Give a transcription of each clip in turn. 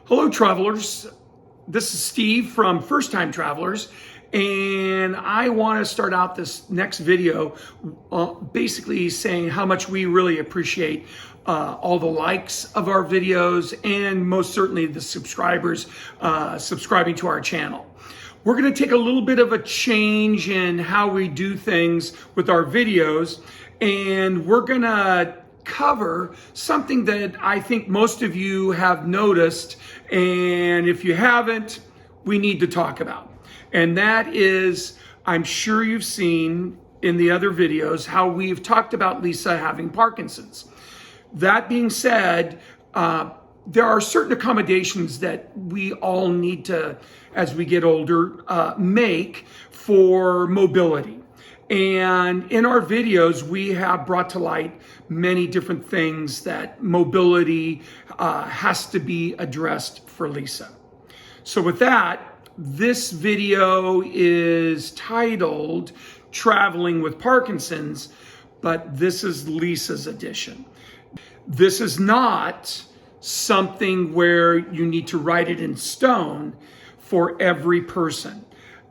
Hello, travelers. This is Steve from First Time Travelers, and I want to start out this next video basically saying how much we really appreciate all the likes of our videos and most certainly the subscribers subscribing to our channel. We're going to take a little bit of a change in how we do things with our videos, and we're going to cover something that I think most of you have noticed, and if you haven't, we need to talk about. And that is, I'm sure you've seen in the other videos how we've talked about Lisa having Parkinson's. That being said, there are certain accommodations that we all need to, as we get older, make for mobility. And in our videos, we have brought to light many different things that mobility has to be addressed for Lisa. So with that, this video is titled Traveling with Parkinson's, but this is Lisa's edition. This is not something where you need to write it in stone for every person.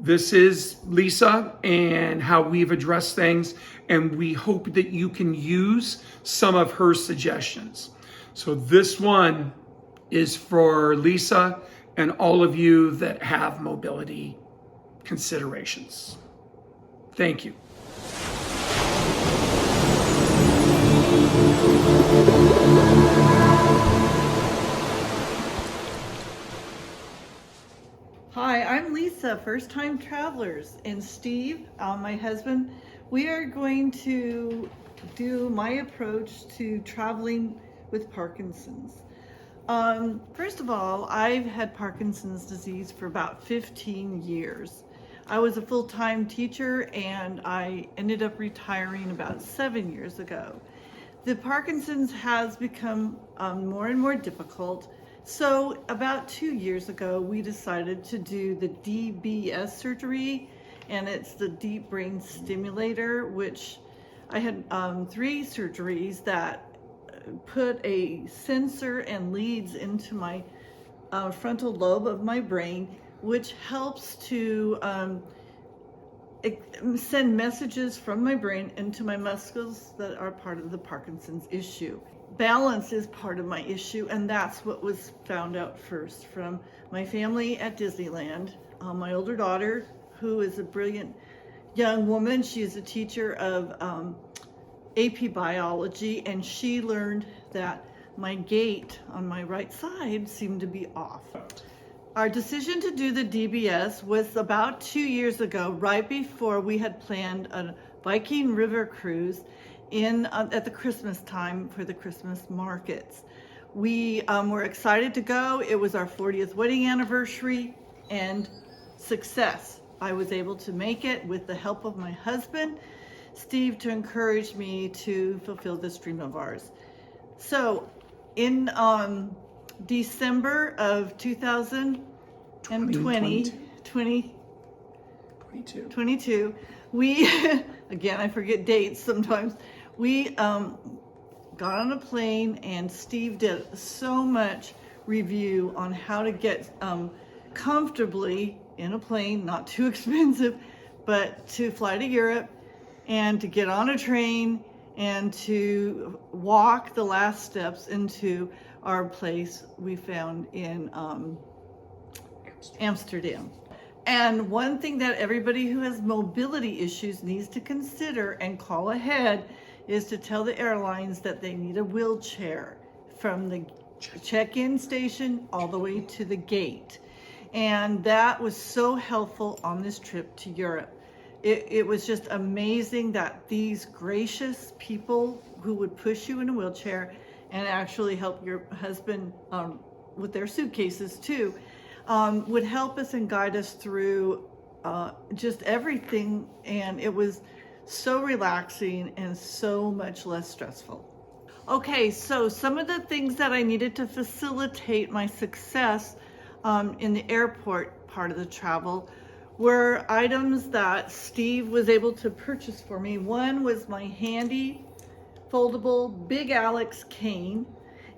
This is Lisa and how we've addressed things, and we hope that you can use some of her suggestions. So this one is for Lisa and all of you that have mobility considerations. Thank you. Hi, I'm Lisa, First Time Travelers, and Steve, my husband. We are going to do my approach to traveling with Parkinson's. First of all, I've had Parkinson's disease for about 15 years. I was a full-time teacher and I ended up retiring about 7 years ago. The Parkinson's has become more and more difficult. So about 2 years ago, we decided to do the DBS surgery, and it's the deep brain stimulator, which I had 3 surgeries that put a sensor and leads into my frontal lobe of my brain, which helps to send messages from my brain into my muscles that are part of the Parkinson's issue. Balance is part of my issue, and that's what was found out first from my family at Disneyland. My older daughter, who is a brilliant young woman, she is a teacher of AP biology, and she learned that my gait on my right side seemed to be off. Our decision to do the DBS was about 2 years ago, right before we had planned a Viking River cruise at the Christmas time for the Christmas markets. We were excited to go. It was our 40th wedding anniversary, and success. I was able to make it with the help of my husband, Steve, to encourage me to fulfill this dream of ours. So in December of 2022, we, again, I forget dates sometimes, we got on a plane, and Steve did so much review on how to get comfortably in a plane, not too expensive, but to fly to Europe and to get on a train and to walk the last steps into our place we found in Amsterdam. And one thing that everybody who has mobility issues needs to consider and call ahead is to tell the airlines that they need a wheelchair from the check-in station all the way to the gate. And that was so helpful on this trip to Europe. It was just amazing that these gracious people who would push you in a wheelchair and actually help your husband with their suitcases too, would help us and guide us through just everything. And it was so relaxing and so much less stressful. Okay, so some of the things that I needed to facilitate my success in the airport part of the travel were items that Steve was able to purchase for me. One was my handy foldable Big Alex cane,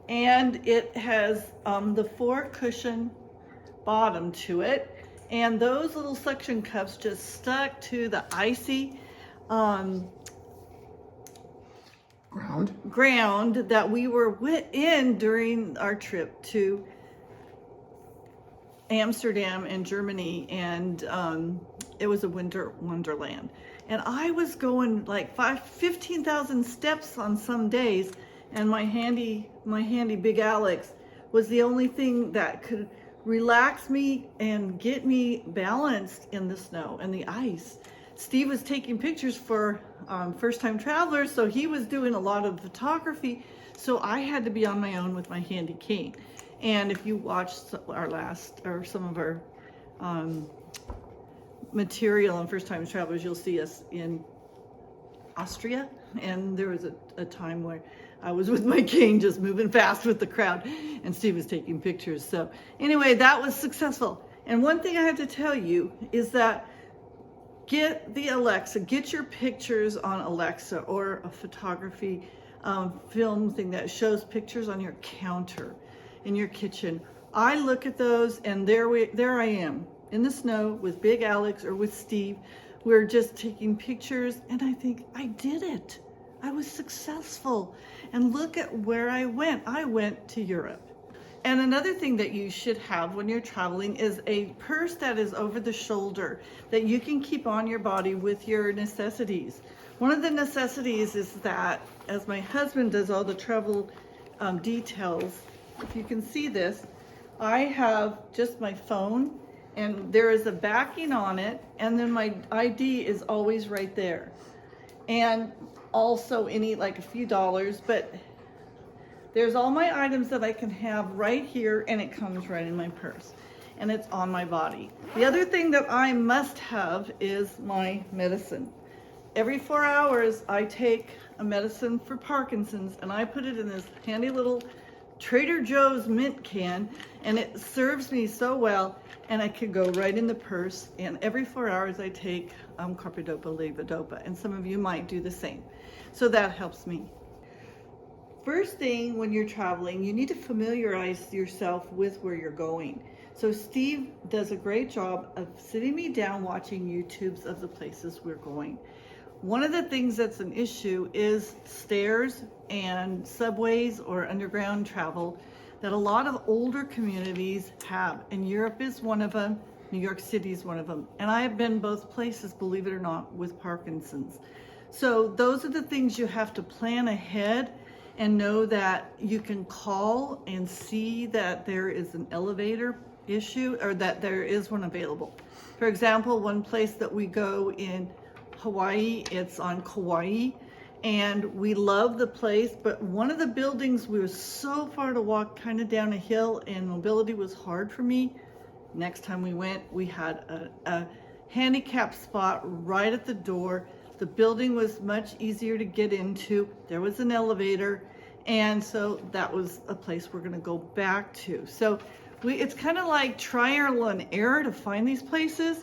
and it has the 4-cushion bottom to it, and those little suction cups just stuck to the icy ground that we were in during our trip to Amsterdam and Germany, and it was a winter wonderland. And I was going like 15,000 steps on some days, and my handy Big Alex was the only thing that could relax me and get me balanced in the snow and the ice. Steve was taking pictures for first-time travelers, so he was doing a lot of photography, so I had to be on my own with my handy cane. And if you watched some of our material on first-time travelers, you'll see us in Austria, and there was a time where I was with my cane just moving fast with the crowd, and Steve was taking pictures. So anyway, that was successful. And one thing I have to tell you is that get the Alexa, get your pictures on Alexa or a photography film thing that shows pictures on your counter in your kitchen. I look at those, and there I am in the snow with Big Alex or with Steve. We're just taking pictures, and I think I did it. I was successful. And look at where I went. I went to Europe. And another thing that you should have when you're traveling is a purse that is over the shoulder that you can keep on your body with your necessities. One of the necessities is that, as my husband does all the travel details, if you can see this, I have just my phone, and there is a backing on it, and then my ID is always right there. And also like a few dollars, but there's all my items that I can have right here, and it comes right in my purse, and it's on my body. The other thing that I must have is my medicine. Every 4 hours, I take a medicine for Parkinson's, and I put it in this handy little Trader Joe's mint can, and it serves me so well, and I can go right in the purse. And every 4 hours I take carbidopa, levodopa, and some of you might do the same. So that helps me. First thing when you're traveling, you need to familiarize yourself with where you're going. So Steve does a great job of sitting me down watching YouTubes of the places we're going. One of the things that's an issue is stairs and subways or underground travel that a lot of older communities have, and Europe is one of them, New York City is one of them, and I have been both places, believe it or not, with Parkinson's. So those are the things you have to plan ahead and know that you can call and see that there is an elevator issue or that there is one available. For example, one place that we go in Hawaii, it's on Kauai, and we love the place, but one of the buildings, we were so far to walk kind of down a hill, and mobility was hard for me. Next time we went, we had a handicap spot right at the door. The building was much easier to get into. There was an elevator, and so that was a place we're going to go back to. So it's kind of like trial and error to find these places.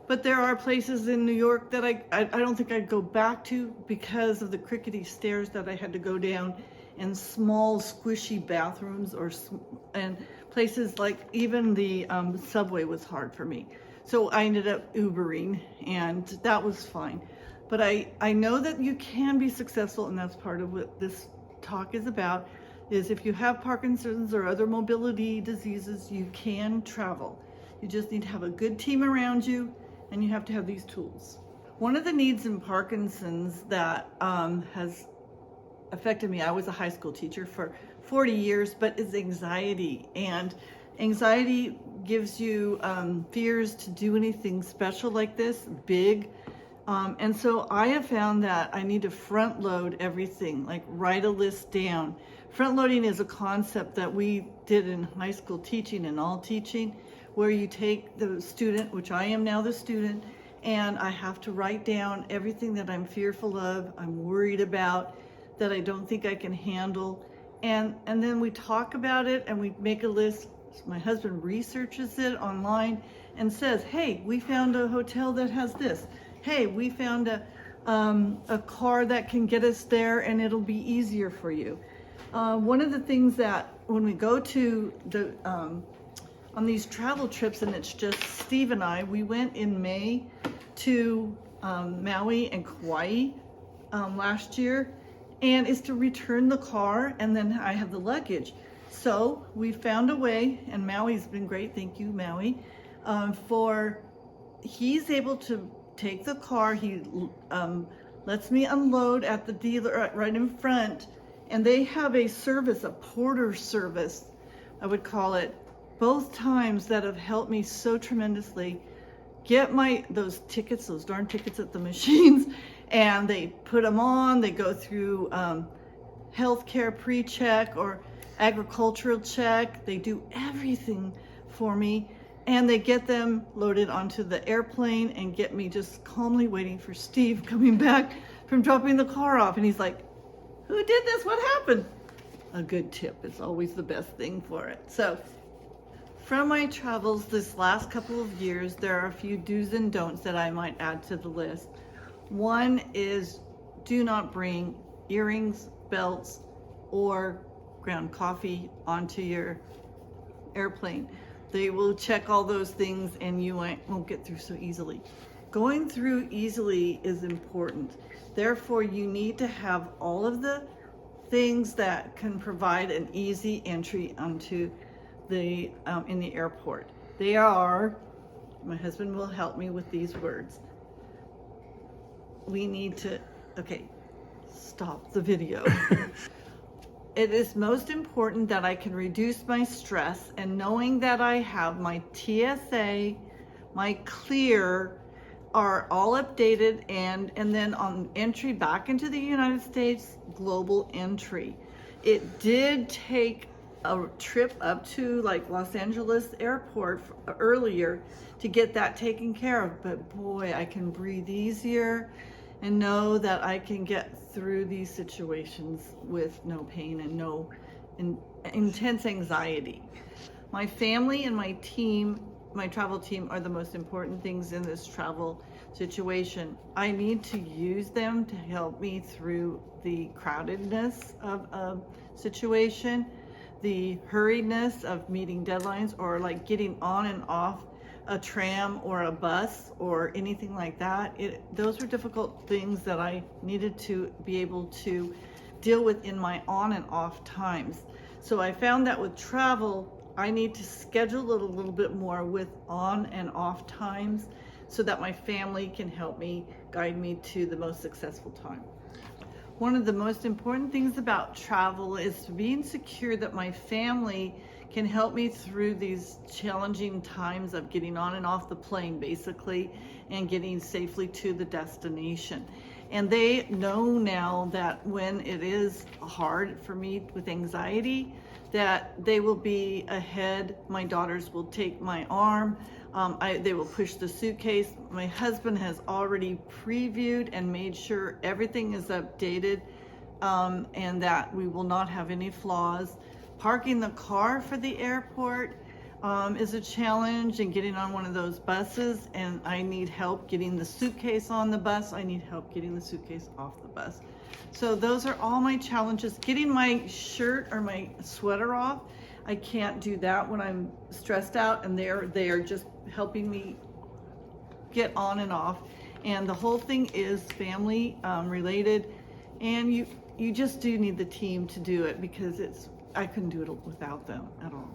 But there are places in New York that I don't think I'd go back to because of the crickety stairs that I had to go down, and small squishy bathrooms, and places like even the subway was hard for me. So I ended up Ubering, and that was fine. But I know that you can be successful, and that's part of what this talk is about, is if you have Parkinson's or other mobility diseases, you can travel. You just need to have a good team around you, and you have to have these tools. One of the needs in Parkinson's that has affected me, I was a high school teacher for 40 years, but is anxiety. And anxiety gives you fears to do anything special like this, big. And so I have found that I need to front load everything, like write a list down. Front loading is a concept that we did in high school teaching and all teaching, where you take the student, which I am now the student, and I have to write down everything that I'm fearful of, I'm worried about, that I don't think I can handle. And then we talk about it and we make a list. My husband researches it online and says, hey, we found a hotel that has this. Hey, we found a car that can get us there, and it'll be easier for you. One of the things that when we go to the on these travel trips, and it's just Steve and I, we went in May to Maui and Kauai last year, and is to return the car, and then I have the luggage. So we found a way, and Maui's been great, thank you Maui, he's able to take the car, he lets me unload at the dealer right in front, and they have a service, a porter service, I would call it, both times that have helped me so tremendously get those tickets, those darn tickets at the machines, and they put them on, they go through healthcare pre-check or agricultural check, they do everything for me, and they get them loaded onto the airplane and get me just calmly waiting for Steve coming back from dropping the car off, and he's like, who did this? What happened? A good tip is always the best thing for it. So from my travels this last couple of years, there are a few do's and don'ts that I might add to the list. One is do not bring earrings, belts, or ground coffee onto your airplane. They will check all those things and you won't get through so easily. Going through easily is important. Therefore, you need to have all of the things that can provide an easy entry onto the in the airport. They are, my husband will help me with these words. We need to, okay, stop the video. It is most important that I can reduce my stress, and knowing that I have my TSA, my clear are all updated, and then on entry back into the United States, global entry. It did take a trip up to like Los Angeles airport earlier to get that taken care of, but boy, I can breathe easier and know that I can get through these situations with no pain and no intense anxiety. My family and my team, my travel team, are the most important things in this travel situation. I need to use them to help me through the crowdedness of a situation, the hurriedness of meeting deadlines, or like getting on and off a tram or a bus or anything like that. Those were difficult things that I needed to be able to deal with in my on and off times. So I found that with travel, I need to schedule it a little bit more with on and off times so that my family can help me, guide me to the most successful time. One of the most important things about travel is being secure that my family can help me through these challenging times of getting on and off the plane, basically, and getting safely to the destination. And they know now that when it is hard for me with anxiety, that they will be ahead. My daughters will take my arm. They will push the suitcase. My husband has already previewed and made sure everything is updated, and that we will not have any flaws. Parking the car for the airport is a challenge, and getting on one of those buses, and I need help getting the suitcase on the bus. I need help getting the suitcase off the bus. So those are all my challenges. Getting my shirt or my sweater off, I can't do that when I'm stressed out, and they are just helping me get on and off. And the whole thing is family related, and you just do need the team to do it, because I couldn't do it without them at all.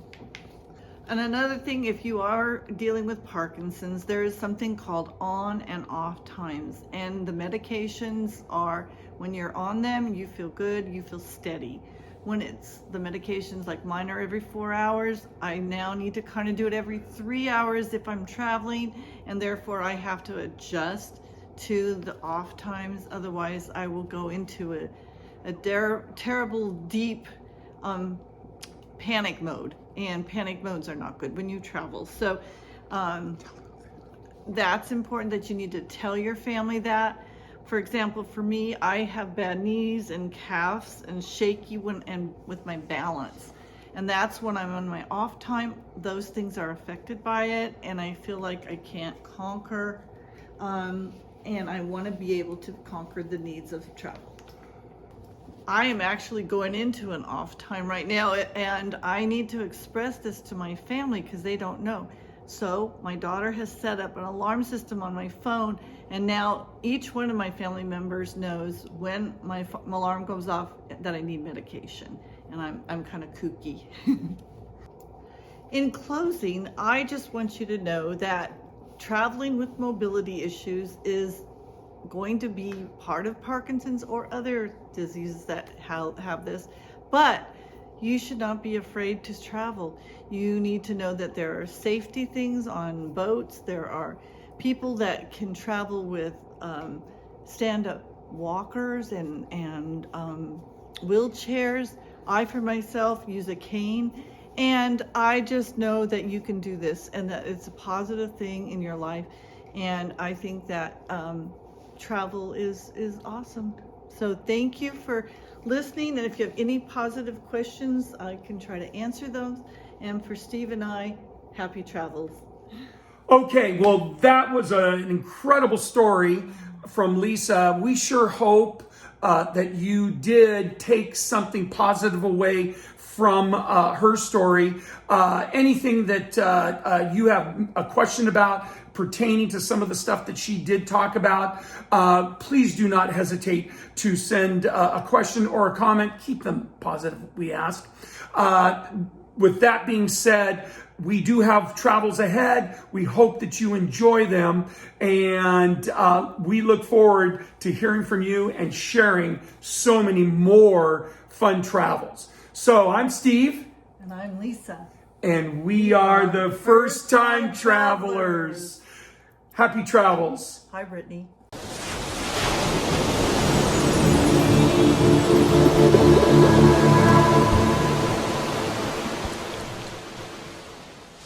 And another thing, if you are dealing with Parkinson's, there is something called on and off times, and the medications are, when you're on them, you feel good, you feel steady. When it's the medications like mine are every 4 hours, I now need to kind of do it every 3 hours if I'm traveling, and therefore I have to adjust to the off times. Otherwise I will go into a terrible deep panic mode, and panic modes are not good when you travel. So that's important, that you need to tell your family that. For example, for me, I have bad knees and calves and shaky with my balance. And that's when I'm on my off time. Those things are affected by it, and I feel like I can't conquer. And I want to be able to conquer the needs of travel. I am actually going into an off time right now, and I need to express this to my family because they don't know. So my daughter has set up an alarm system on my phone, and now each one of my family members knows when my alarm goes off that I need medication, and I'm kind of kooky. In closing, I just want you to know that traveling with mobility issues is going to be part of Parkinson's or other diseases that have this, but you should not be afraid to travel. You need to know that there are safety things on boats. There are people that can travel with stand-up walkers and wheelchairs. I, for myself, use a cane. And I just know that you can do this and that it's a positive thing in your life. And I think that travel is awesome. So thank you for listening. And if you have any positive questions, I can try to answer those. And for Steve and I, happy travels. Okay, well, that was an incredible story from Lisa. We sure hope that you did take something positive away from her story. Anything that you have a question about pertaining to some of the stuff that she did talk about, please do not hesitate to send a question or a comment. Keep them positive, we ask. With that being said, we do have travels ahead. We hope that you enjoy them, and we look forward to hearing from you and sharing so many more fun travels. So I'm Steve. And I'm Lisa. And we are the First Time Travelers. Happy travels. Hi, Brittany.